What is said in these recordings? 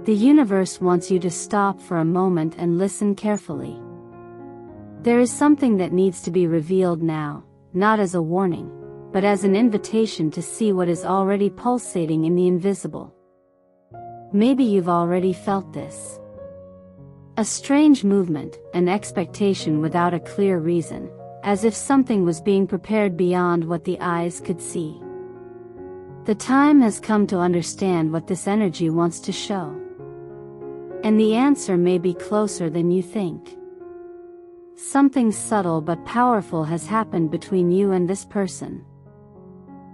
The universe wants you to stop for a moment and listen carefully. There is something that needs to be revealed now, not as a warning, but as an invitation to see what is already pulsating in the invisible. Maybe you've already felt this. A strange movement, an expectation without a clear reason, as if something was being prepared beyond what the eyes could see. The time has come to understand what this energy wants to show. And the answer may be closer than you think. Something subtle but powerful has happened between you and this person.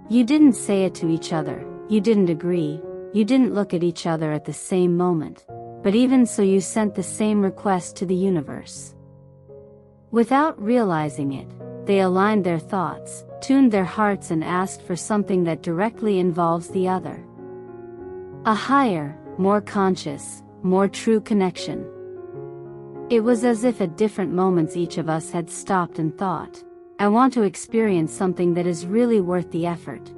You didn't say it to each other, you didn't agree, you didn't look at each other at the same moment, but even so you sent the same request to the universe. Without realizing it, they aligned their thoughts, tuned their hearts and asked for something that directly involves the other. A higher, more conscious, more true connection. It was as if at different moments each of us had stopped and thought, I want to experience something that is really worth the effort.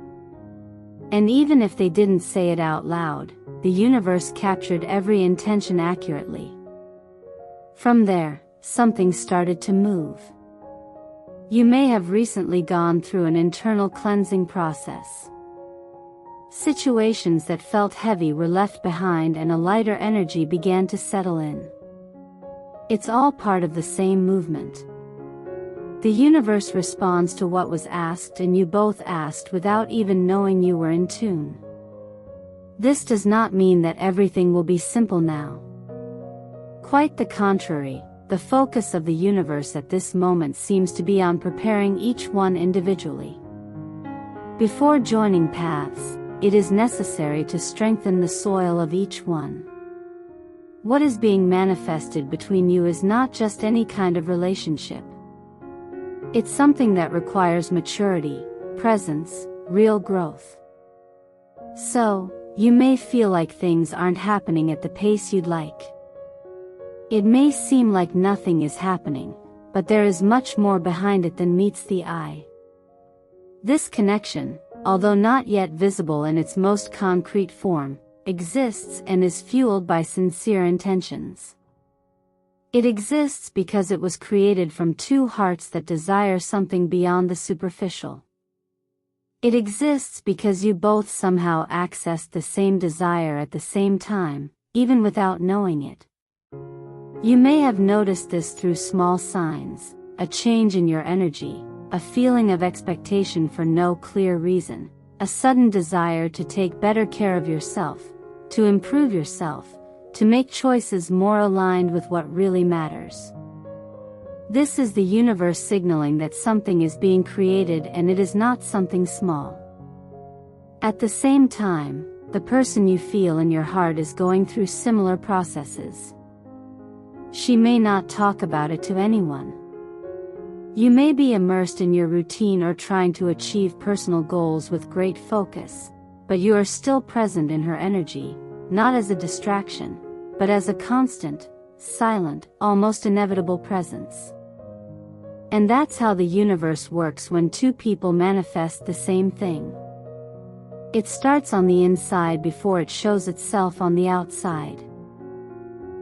And even if they didn't say it out loud, the universe captured every intention accurately. From there, something started to move. You may have recently gone through an internal cleansing process. Situations that felt heavy were left behind and a lighter energy began to settle in. It's all part of the same movement. The universe responds to what was asked and you both asked without even knowing you were in tune. This does not mean that everything will be simple now. Quite the contrary, the focus of the universe at this moment seems to be on preparing each one individually. Before joining paths, it is necessary to strengthen the soil of each one. What is being manifested between you is not just any kind of relationship. It's something that requires maturity, presence, real growth. So, you may feel like things aren't happening at the pace you'd like. It may seem like nothing is happening, but there is much more behind it than meets the eye. This connection, although not yet visible in its most concrete form, exists and is fueled by sincere intentions. It exists because it was created from two hearts that desire something beyond the superficial. It exists because you both somehow accessed the same desire at the same time, even without knowing it. You may have noticed this through small signs, a change in your energy, a feeling of expectation for no clear reason, a sudden desire to take better care of yourself, to improve yourself, to make choices more aligned with what really matters. This is the universe signaling that something is being created and it is not something small. At the same time, the person you feel in your heart is going through similar processes. She may not talk about it to anyone. You may be immersed in your routine or trying to achieve personal goals with great focus, but you are still present in her energy, not as a distraction, but as a constant, silent, almost inevitable presence. And that's how the universe works when two people manifest the same thing. It starts on the inside before it shows itself on the outside.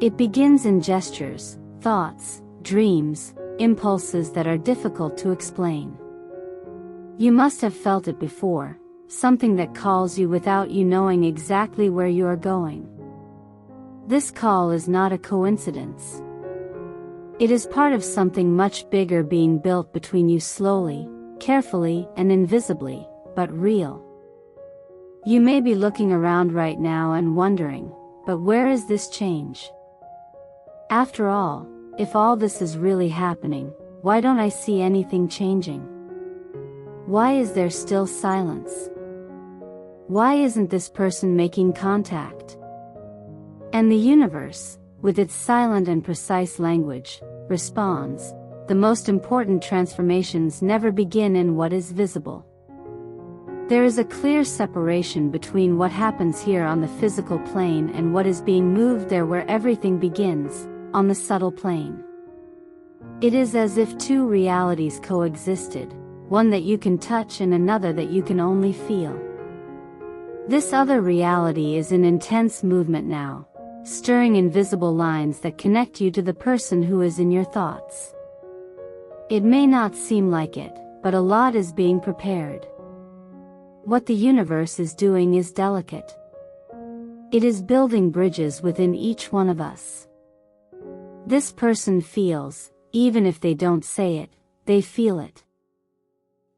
It begins in gestures, thoughts, dreams, impulses that are difficult to explain. You must have felt it before, something that calls you without you knowing exactly where you are going. This call is not a coincidence. It is part of something much bigger being built between you slowly, carefully, and invisibly, but real. You may be looking around right now and wondering, but where is this change? After all, if all this is really happening, why don't I see anything changing? Why is there still silence? Why isn't this person making contact? And the universe, with its silent and precise language, responds, the most important transformations never begin in what is visible. There is a clear separation between what happens here on the physical plane and what is being moved there where everything begins, on the subtle plane. It is as if two realities coexisted, one that you can touch and another that you can only feel. This other reality is in intense movement now, stirring invisible lines that connect you to the person who is in your thoughts. It may not seem like it, but a lot is being prepared. What the universe is doing is delicate. It is building bridges within each one of us. This person feels, even if they don't say it, they feel it.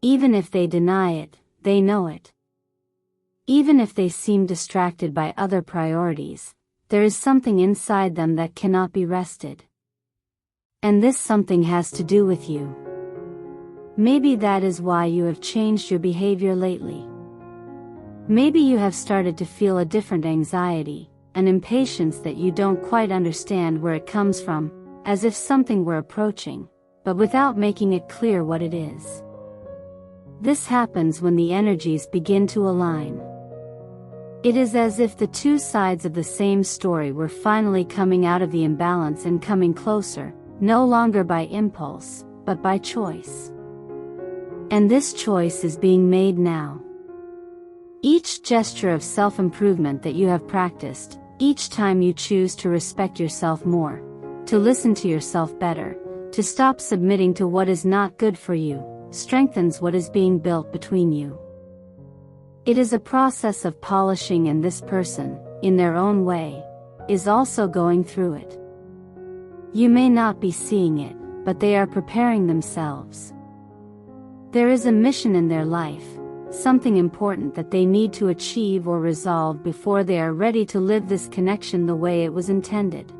Even if they deny it, they know it. Even if they seem distracted by other priorities, there is something inside them that cannot be rested. And this something has to do with you. Maybe that is why you have changed your behavior lately. Maybe you have started to feel a different anxiety, an impatience that you don't quite understand where it comes from, as if something were approaching, but without making it clear what it is. This happens when the energies begin to align. It is as if the two sides of the same story were finally coming out of the imbalance and coming closer, no longer by impulse, but by choice. And this choice is being made now. Each gesture of self-improvement that you have practiced, each time you choose to respect yourself more, to listen to yourself better, to stop submitting to what is not good for you, strengthens what is being built between you. It is a process of polishing, and this person, in their own way, is also going through it. You may not be seeing it, but they are preparing themselves. There is a mission in their life, something important that they need to achieve or resolve before they are ready to live this connection the way it was intended.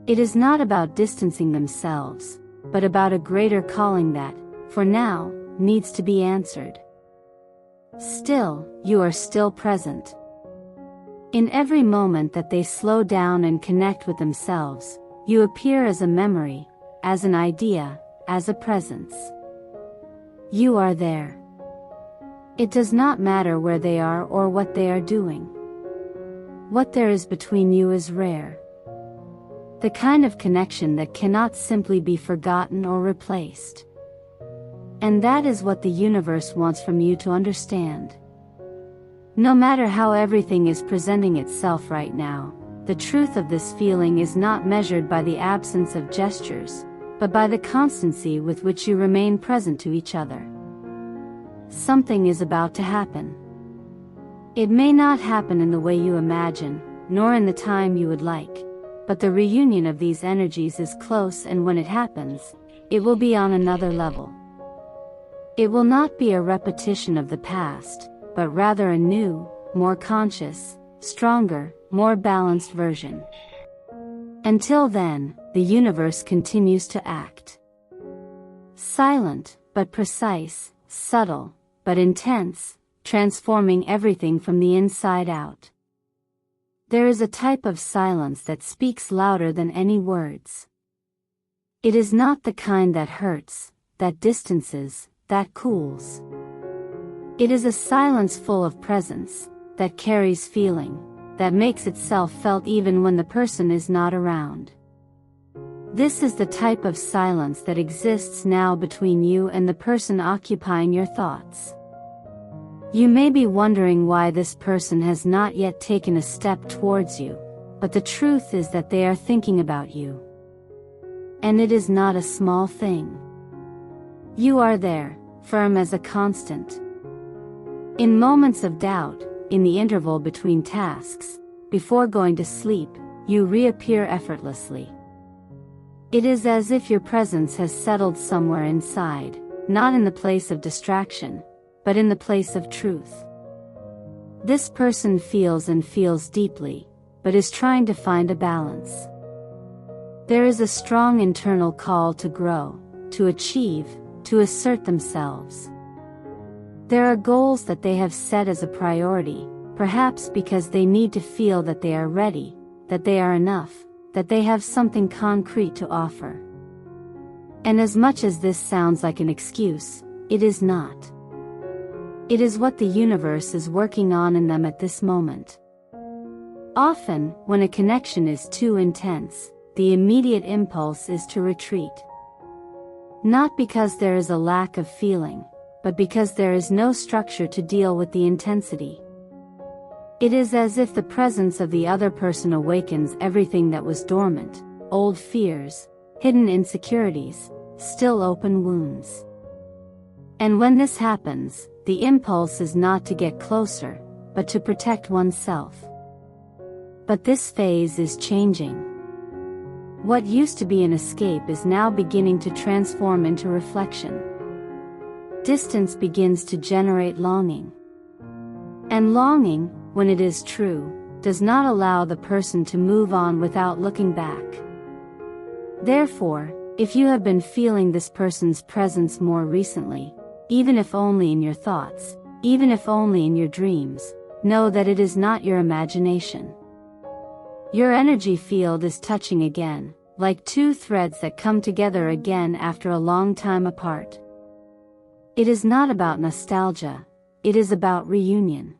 It is not about distancing themselves, but about a greater calling that, for now, needs to be answered. Still, you are still present. In every moment that they slow down and connect with themselves, you appear as a memory, as an idea, as a presence. You are there. It does not matter where they are or what they are doing. What there is between you is rare. The kind of connection that cannot simply be forgotten or replaced. And that is what the universe wants from you to understand. No matter how everything is presenting itself right now, the truth of this feeling is not measured by the absence of gestures, but by the constancy with which you remain present to each other. Something is about to happen. It may not happen in the way you imagine, nor in the time you would like, but the reunion of these energies is close, and when it happens, it will be on another level. It will not be a repetition of the past, but rather a new, more conscious, stronger, more balanced version. Until then, the universe continues to act. Silent, but precise, subtle, but intense, transforming everything from the inside out. There is a type of silence that speaks louder than any words. It is not the kind that hurts, that distances, that cools. It is a silence full of presence, that carries feeling, that makes itself felt even when the person is not around. This is the type of silence that exists now between you and the person occupying your thoughts. You may be wondering why this person has not yet taken a step towards you, but the truth is that they are thinking about you. And it is not a small thing. You are there, firm as a constant. In moments of doubt, in the interval between tasks, before going to sleep, you reappear effortlessly. It is as if your presence has settled somewhere inside, not in the place of distraction, but in the place of truth. This person feels and feels deeply, but is trying to find a balance. There is a strong internal call to grow, to achieve, to assert themselves. There are goals that they have set as a priority, perhaps because they need to feel that they are ready, that they are enough, that they have something concrete to offer. And as much as this sounds like an excuse, it is not. It is what the universe is working on in them at this moment. Often, when a connection is too intense, the immediate impulse is to retreat. Not because there is a lack of feeling, but because there is no structure to deal with the intensity. It is as if the presence of the other person awakens everything that was dormant, old fears, hidden insecurities, still open wounds. And when this happens, the impulse is not to get closer, but to protect oneself. But this phase is changing. What used to be an escape is now beginning to transform into reflection. Distance begins to generate longing. And longing, when it is true, does not allow the person to move on without looking back. Therefore, if you have been feeling this person's presence more recently, even if only in your thoughts, even if only in your dreams, know that it is not your imagination. Your energy field is touching again, like two threads that come together again after a long time apart. It is not about nostalgia, it is about reunion.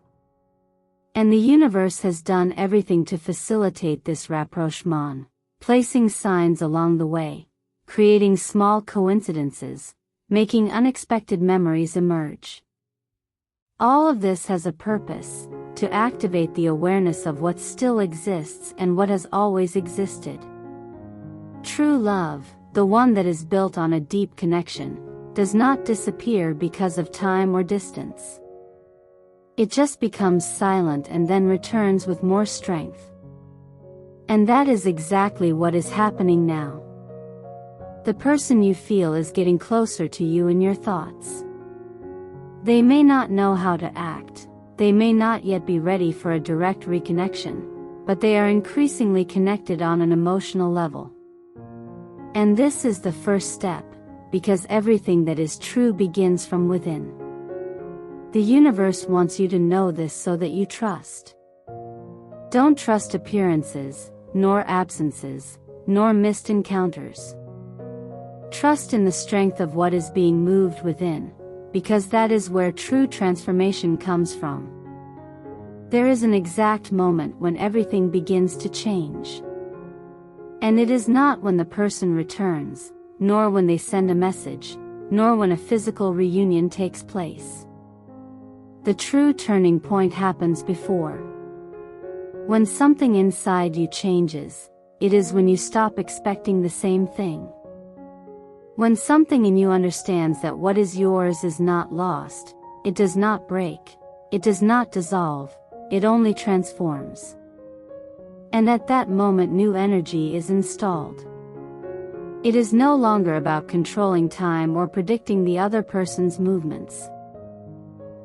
And the universe has done everything to facilitate this rapprochement, placing signs along the way, creating small coincidences, making unexpected memories emerge. All of this has a purpose, to activate the awareness of what still exists and what has always existed. True love, the one that is built on a deep connection, does not disappear because of time or distance. It just becomes silent and then returns with more strength. And that is exactly what is happening now. The person you feel is getting closer to you in your thoughts. They may not know how to act, they may not yet be ready for a direct reconnection, but they are increasingly connected on an emotional level. And this is the first step, because everything that is true begins from within. The universe wants you to know this so that you trust. Don't trust appearances, nor absences, nor missed encounters. Trust in the strength of what is being moved within, because that is where true transformation comes from. There is an exact moment when everything begins to change. And it is not when the person returns, nor when they send a message, nor when a physical reunion takes place. The true turning point happens before. When something inside you changes, it is when you stop expecting the same thing. When something in you understands that what is yours is not lost, it does not break, it does not dissolve, it only transforms. And at that moment new energy is installed. It is no longer about controlling time or predicting the other person's movements.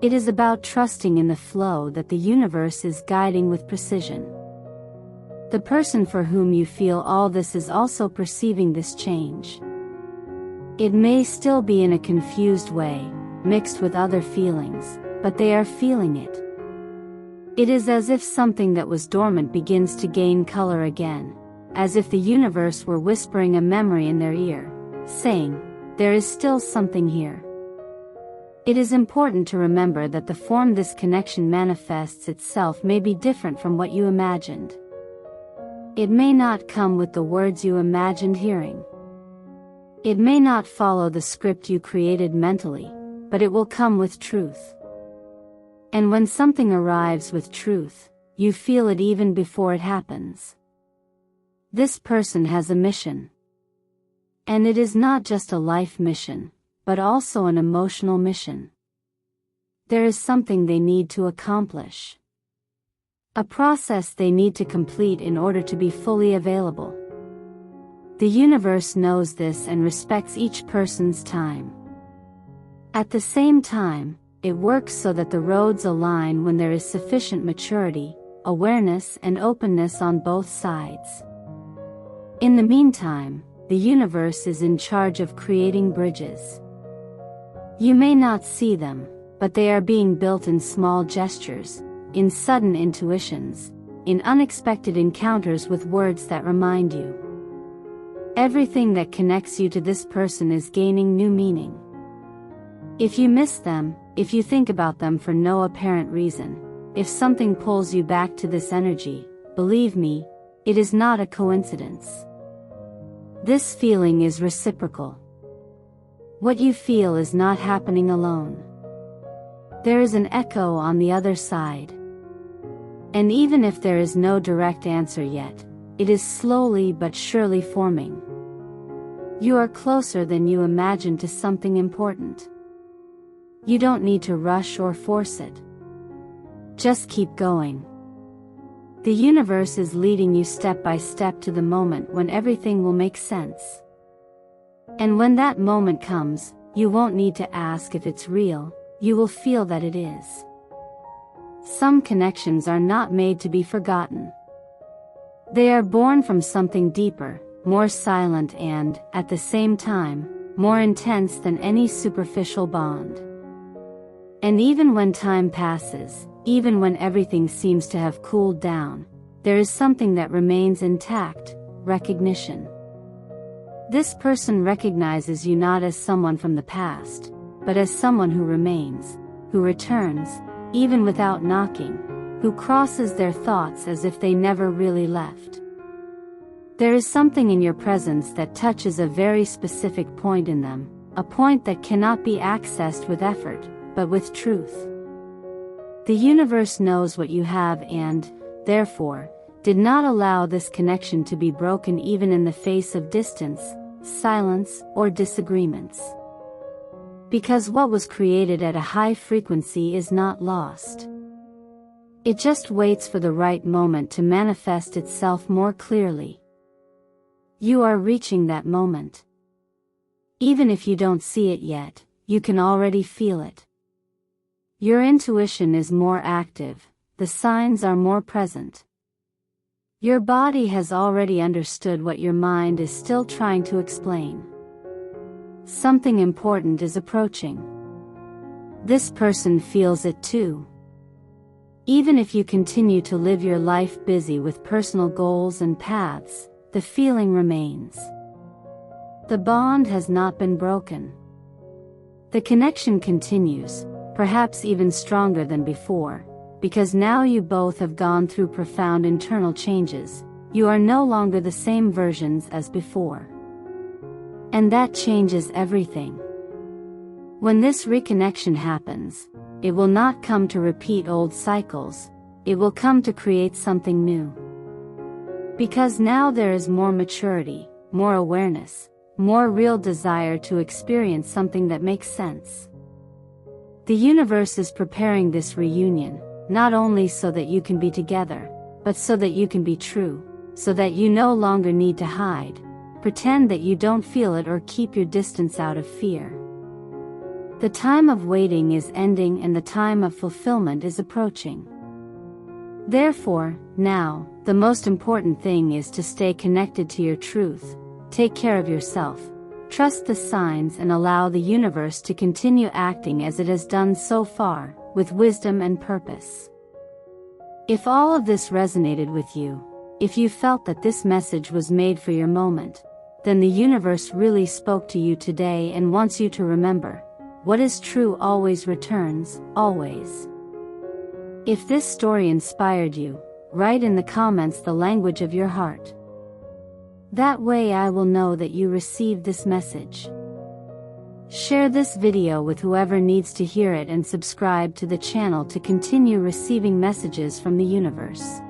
It is about trusting in the flow that the universe is guiding with precision. The person for whom you feel all this is also perceiving this change. It may still be in a confused way, mixed with other feelings, but they are feeling it. It is as if something that was dormant begins to gain color again, as if the universe were whispering a memory in their ear, saying, "There is still something here." It is important to remember that the form this connection manifests itself may be different from what you imagined. It may not come with the words you imagined hearing. It may not follow the script you created mentally, but it will come with truth. And when something arrives with truth, you feel it even before it happens. This person has a mission. And it is not just a life mission, but also an emotional mission. There is something they need to accomplish. A process they need to complete in order to be fully available. The universe knows this and respects each person's time. At the same time, it works so that the roads align when there is sufficient maturity, awareness and openness on both sides. In the meantime, the universe is in charge of creating bridges. You may not see them, but they are being built in small gestures, in sudden intuitions, in unexpected encounters with words that remind you. Everything that connects you to this person is gaining new meaning. If you miss them, if you think about them for no apparent reason, if something pulls you back to this energy, believe me, it is not a coincidence. This feeling is reciprocal. What you feel is not happening alone. There is an echo on the other side. And even if there is no direct answer yet, it is slowly but surely forming. You are closer than you imagined to something important. You don't need to rush or force it. Just keep going. The universe is leading you step by step to the moment when everything will make sense. And when that moment comes, you won't need to ask if it's real, you will feel that it is. Some connections are not made to be forgotten. They are born from something deeper, more silent and, at the same time, more intense than any superficial bond. And even when time passes, even when everything seems to have cooled down, there is something that remains intact: recognition. This person recognizes you not as someone from the past, but as someone who remains, who returns, even without knocking, who crosses their thoughts as if they never really left. There is something in your presence that touches a very specific point in them, a point that cannot be accessed with effort, but with truth. The universe knows what you have and, therefore, did not allow this connection to be broken even in the face of distance, silence, or disagreements. Because what was created at a high frequency is not lost. It just waits for the right moment to manifest itself more clearly. You are reaching that moment. Even if you don't see it yet, you can already feel it. Your intuition is more active, the signs are more present. Your body has already understood what your mind is still trying to explain. Something important is approaching. This person feels it too. Even if you continue to live your life busy with personal goals and paths, the feeling remains. The bond has not been broken. The connection continues, perhaps even stronger than before, because now you both have gone through profound internal changes. You are no longer the same versions as before. And that changes everything. When this reconnection happens, it will not come to repeat old cycles, it will come to create something new. Because now there is more maturity, more awareness, more real desire to experience something that makes sense. The universe is preparing this reunion, not only so that you can be together, but so that you can be true, so that you no longer need to hide, pretend that you don't feel it or keep your distance out of fear. The time of waiting is ending and the time of fulfillment is approaching. Therefore, now, the most important thing is to stay connected to your truth, take care of yourself, trust the signs and allow the universe to continue acting as it has done so far, with wisdom and purpose. If all of this resonated with you, if you felt that this message was made for your moment, then the universe really spoke to you today and wants you to remember, what is true always returns, always. If this story inspired you, write in the comments the language of your heart. That way I will know that you received this message. Share this video with whoever needs to hear it and subscribe to the channel to continue receiving messages from the universe.